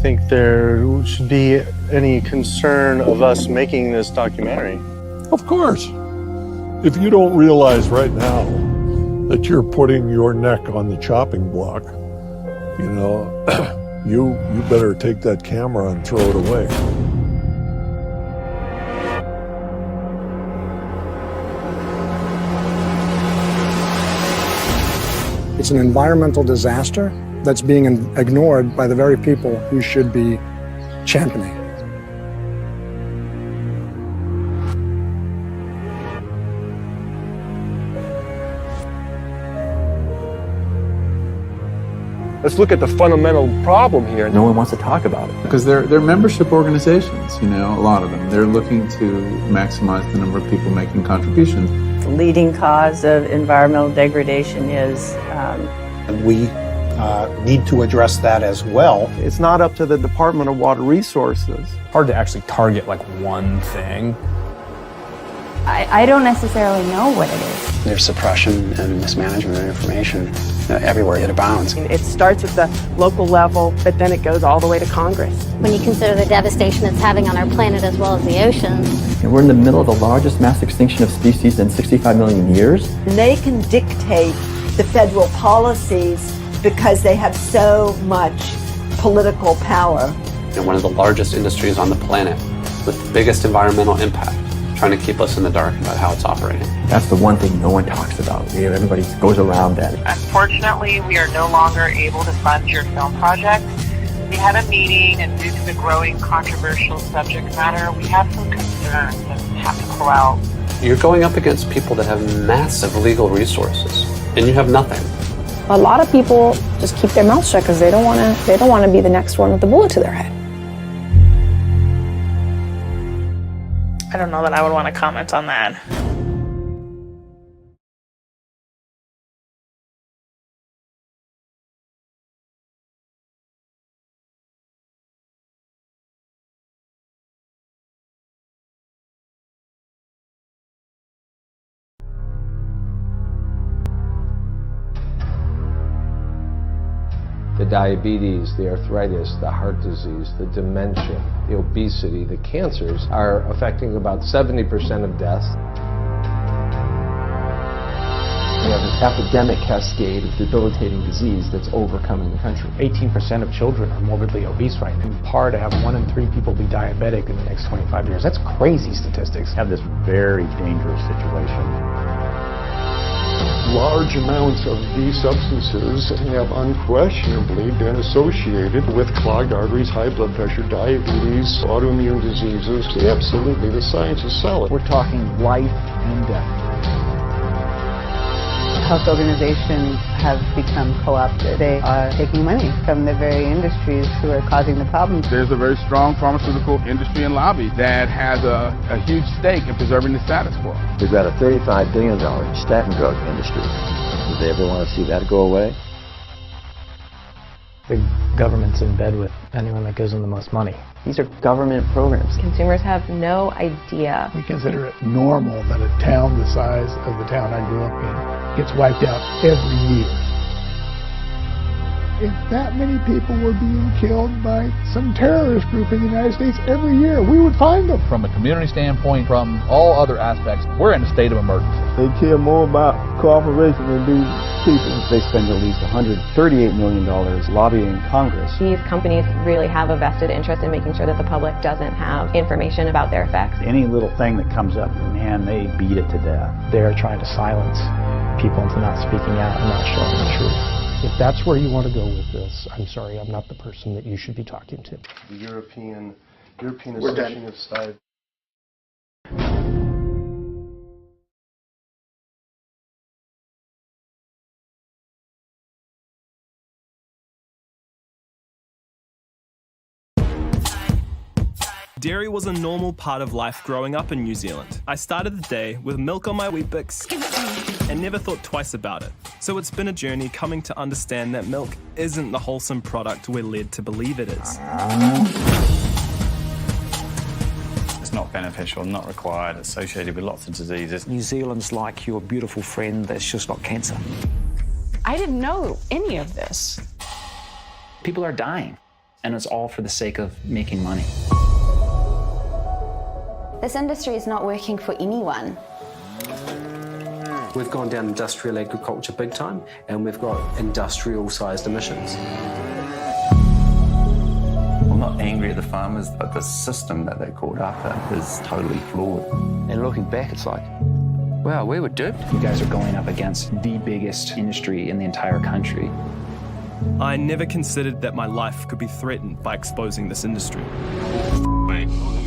think there should be any concern of us making this documentary? Of course. If you don't realize right now that you're putting your neck on the chopping block, you know, you better take that camera and throw it away. It's an environmental disaster that's being ignored by the very people who should be championing. Let's look at the fundamental problem here. No one wants to talk about it. Because they're membership organizations, you know, a lot of them. They're looking to maximize the number of people making contributions. The leading cause of environmental degradation is... We need to address that as well. It's not up to the Department of Water Resources. Hard to actually target like one thing. I don't necessarily know what it is. There's suppression and mismanagement of information everywhere it abounds. It starts at the local level, but then it goes all the way to Congress. When you consider the devastation it's having on our planet as well as the oceans. And we're in the middle of the largest mass extinction of species in 65 million years. They can dictate the federal policies because they have so much political power. And one of the largest industries on the planet with the biggest environmental impact, trying to keep us in the dark about how it's operating. That's the one thing no one talks about. Everybody goes around that. Unfortunately, we are no longer able to fund your film project. We had a meeting, and due to the growing controversial subject matter, we have some concerns that have to pull out. You're going up against people that have massive legal resources, and you have nothing. A lot of people just keep their mouths shut because they don't want to be the next one with the bullet to their head. I don't know that I would want to comment on that. The diabetes, the arthritis, the heart disease, the dementia, the obesity, the cancers are affecting about 70% of deaths. We have an epidemic cascade of debilitating disease that's overcoming the country. 18% of children are morbidly obese right now. Par to have 1 in 3 people be diabetic in the next 25 years. That's crazy statistics. Have this very dangerous situation. Large amounts of these substances have unquestionably been associated with clogged arteries, high blood pressure, diabetes, autoimmune diseases. Absolutely, the science is solid. We're talking life and death. Health organizations have become co-opted. They are taking money from the very industries who are causing the problems. There's a very strong pharmaceutical industry and lobby that has a huge stake in preserving the status quo. We've got a $35 billion statin drug industry. Do they ever want to see that go away? The government's in bed with anyone that gives them the most money. These are government programs. Consumers have no idea. We consider it normal that a town the size of the town I grew up in gets wiped out every year. If that many people were being killed by some terrorist group in the United States every year, we would find them. From a community standpoint, from all other aspects, we're in a state of emergency. They care more about cooperation than do people. They spend at least $138 million lobbying Congress. These companies really have a vested interest in making sure that the public doesn't have information about their effects. Any little thing that comes up, man, they beat it to death. They're trying to silence people into not speaking out and not showing the truth. If that's where you want to go with this, I'm sorry, I'm not the person that you should be talking to. The European Association of Society. Dairy was a normal part of life growing up in New Zealand. I started the day with milk on my Weet-Bix and never thought twice about it. So it's been a journey coming to understand that milk isn't the wholesome product we're led to believe it is. It's not beneficial, not required, associated with lots of diseases. New Zealand's like your beautiful friend that's just got cancer. I didn't know any of this. People are dying. and it's all for the sake of making money. This industry is not working for anyone. We've gone down industrial agriculture big time, and we've got industrial-sized emissions. I'm not angry at the farmers, but the system that they're caught up in is totally flawed. And looking back, it's like, wow, we were duped. You guys are going up against the biggest industry in the entire country. I never considered that my life could be threatened by exposing this industry.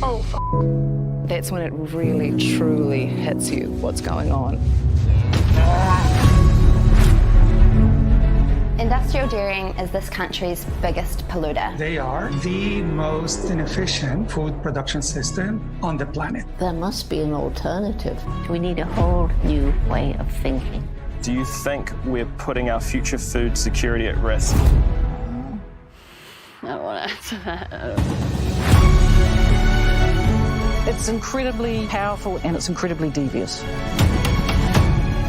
Oh, f***. That's when it really, truly hits you what's going on. Industrial dairying is this country's biggest polluter. They are the most inefficient food production system on the planet. There must be an alternative. We need a whole new way of thinking. Do you think we're putting our future food security at risk? I don't want to answer that. It's incredibly powerful and it's incredibly devious.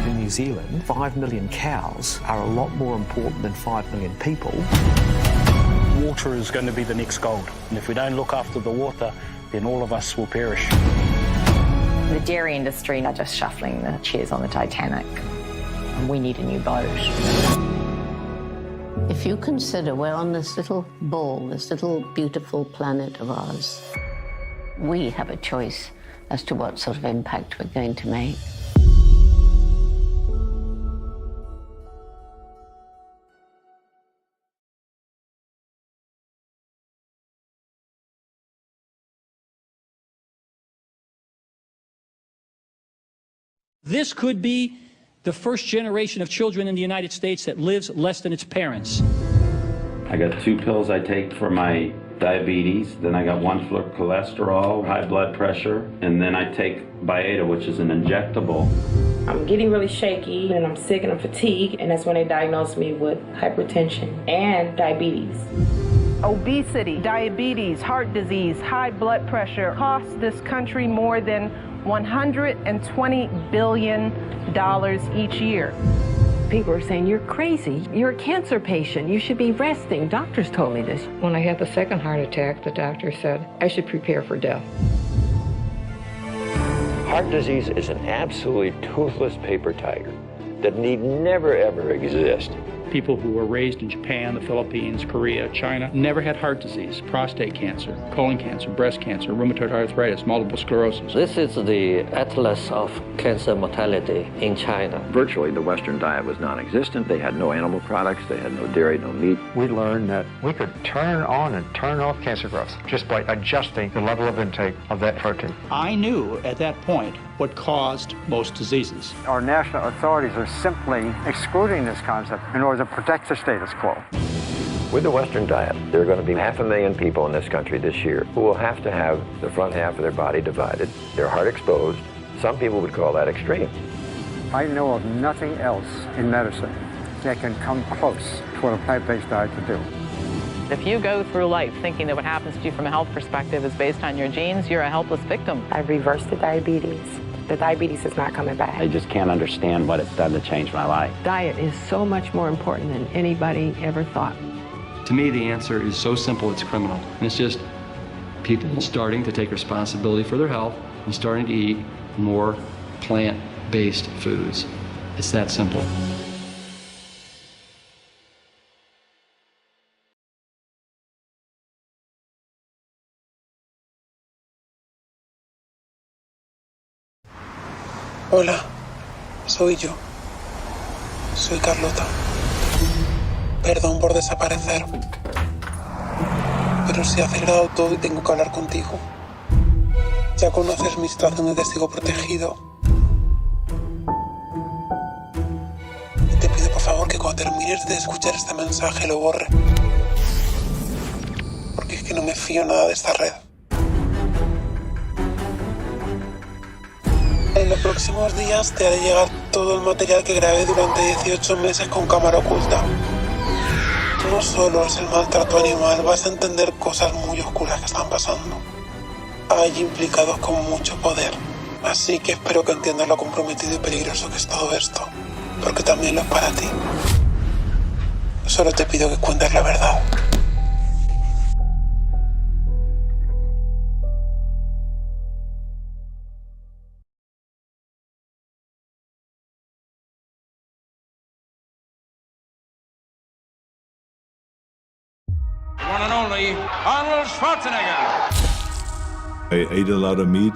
In New Zealand, 5 million cows are a lot more important than 5 million people. Water is going to be the next gold, and if we don't look after the water, then all of us will perish. The dairy industry are just shuffling the chairs on the Titanic. We need a new boat. If you consider we're on this little ball, this little beautiful planet of ours, we have a choice as to what sort of impact we're going to make. This could be the first generation of children in the United States that lives less than its parents. I got 2 pills I take for my diabetes, then I got 1 for cholesterol, high blood pressure, and then I take Byetta, which is an injectable. I'm getting really shaky, and I'm sick and I'm fatigued, and that's when they diagnosed me with hypertension and diabetes. Obesity, diabetes, heart disease, high blood pressure cost this country more than $120 billion each year. People are saying, you're crazy. You're a cancer patient. You should be resting. Doctors told me this. When I had the second heart attack, the doctor said I should prepare for death. Heart disease is an absolutely toothless paper tiger that need never, ever exist. People who were raised in Japan, the Philippines, Korea, China, never had heart disease, prostate cancer, colon cancer, breast cancer, rheumatoid arthritis, multiple sclerosis. This is the atlas of cancer mortality in China. Virtually, the Western diet was non-existent. They had no animal products. They had no dairy, no meat. We learned that we could turn on and turn off cancer growth just by adjusting the level of intake of that protein. I knew at that point what caused most diseases. Our national authorities are simply excluding this concept in order to protect the status quo. With the Western diet, there are going to be 500,000 people in this country this year who will have to have the front half of their body divided, their heart exposed. Some people would call that extreme. I know of nothing else in medicine that can come close to what a plant-based diet can do. If you go through life thinking that what happens to you from a health perspective is based on your genes, you're a helpless victim. I've reversed the diabetes. The diabetes is not coming back. I just can't understand what it's done to change my life. Diet is so much more important than anybody ever thought. To me, the answer is so simple, it's criminal. And it's just people starting to take responsibility for their health and starting to eat more plant-based foods. It's that simple. Hola, soy yo. Soy Carlota. Perdón por desaparecer. Pero se ha acelerado todo y tengo que hablar contigo. Ya conoces mi situación de testigo protegido. Y te pido por favor que cuando termines de escuchar este mensaje lo borre. Porque es que no me fío nada de esta red. En los próximos días te haré llegar todo el material que grabé durante 18 meses con cámara oculta. No solo es el maltrato animal, vas a entender cosas muy oscuras que están pasando. Hay implicados con mucho poder, así que espero que entiendas lo comprometido y peligroso que es todo esto, porque también lo es para ti. Solo te pido que cuentes la verdad. one and only Arnold Schwarzenegger. I ate a lot of meat.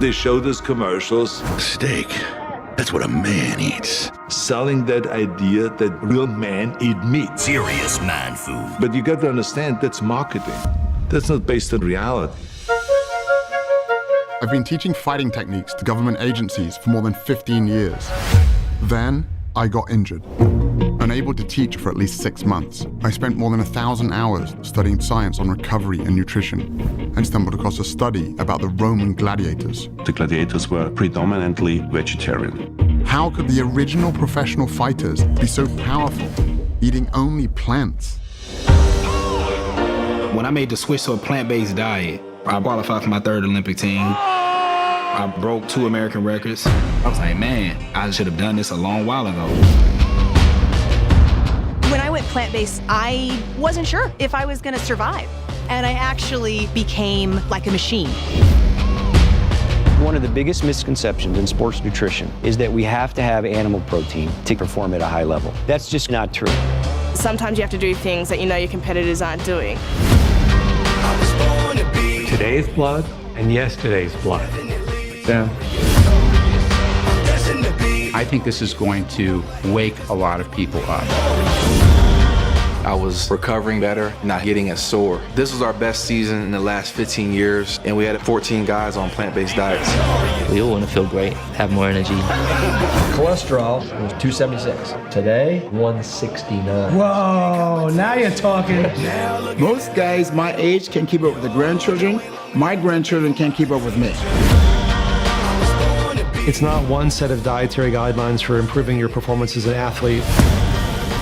They showed us commercials. Steak. That's what a man eats. Selling that idea that real men eat meat. Serious man food. But you got to understand, that's marketing. That's not based on reality. I've been teaching fighting techniques to government agencies for more than 15 years. Then, I got injured. Unable to teach for at least 6 months, I spent more than 1,000 hours studying science on recovery and nutrition, and stumbled across a study about the Roman gladiators. The gladiators were predominantly vegetarian. How could the original professional fighters be so powerful, eating only plants? When I made the switch to a plant-based diet, I qualified for my 3rd Olympic team. I broke 2 American records. I was like, man, I should have done this a long while ago. When I went plant-based, I wasn't sure if I was gonna survive. And I actually became like a machine. One of the biggest misconceptions in sports nutrition is that we have to have animal protein to perform at a high level. That's just not true. Sometimes you have to do things that you know your competitors aren't doing. Today's blood and yesterday's blood. Yeah. I think this is going to wake a lot of people up. I was recovering better, not getting as sore. This was our best season in the last 15 years, and we had 14 guys on plant-based diets. We all want to feel great, have more energy. Cholesterol was 276. Today, 169. Whoa, now you're talking. Most guys my age can keep up with the grandchildren. My grandchildren can't keep up with me. It's not one set of dietary guidelines for improving your performance as an athlete,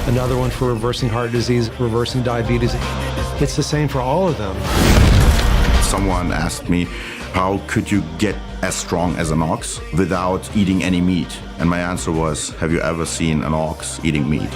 another one for reversing heart disease, reversing diabetes. It's the same for all of them. Someone asked me, how could you get as strong as an ox without eating any meat? And my answer was, have you ever seen an ox eating meat?